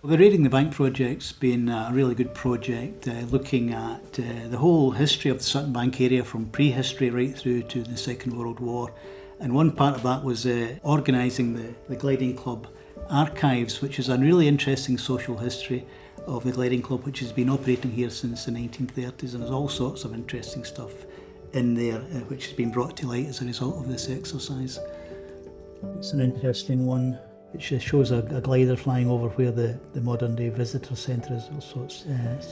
Well, the Raiding the Bank project's been a really good project, looking at the whole history of the Sutton Bank area from prehistory right through to the Second World War. And one part of that was organising the Gliding Club archives, which is a really interesting social history of the Gliding Club, which has been operating here since the 1930s, and there's all sorts of interesting stuff in there which has been brought to light as a result of this exercise. It's an interesting one which shows a glider flying over where the modern day visitor centre is. Also, it's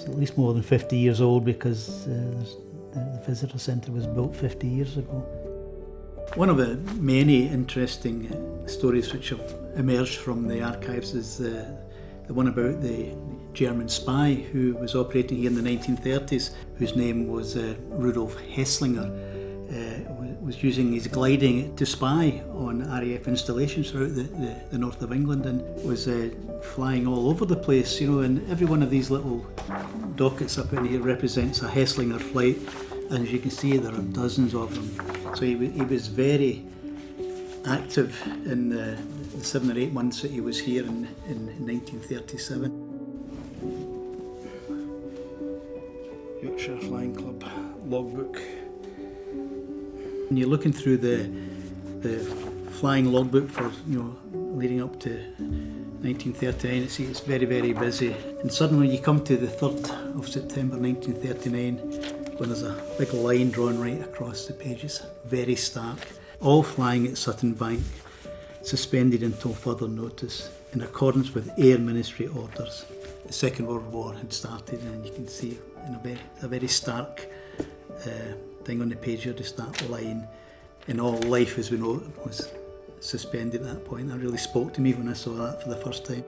at least more than 50 years old, because the visitor centre was built 50 years ago. One of the many interesting stories which have emerged from the archives is the one about the German spy who was operating here in the 1930s, whose name was Rudolf Hesslinger. Was using his gliding to spy on RAF installations throughout the north of England, and was flying all over the place, and every one of these little dockets up in here represents a Hesslinger flight, and as you can see there are dozens of them. So he was very active in the 7 or 8 months that he was here in 1937. Yorkshire Flying Club logbook. When you're looking through the flying logbook for leading up to 1939, it's very, very busy. And suddenly you come to the 3rd of September 1939, when there's a big line drawn right across the pages, very stark, all flying at Sutton Bank, suspended until further notice, in accordance with Air Ministry orders. The Second World War had started, and you can see in a very stark thing on the page here, just that line. And all life as we know it was suspended at that point. That really spoke to me when I saw that for the first time.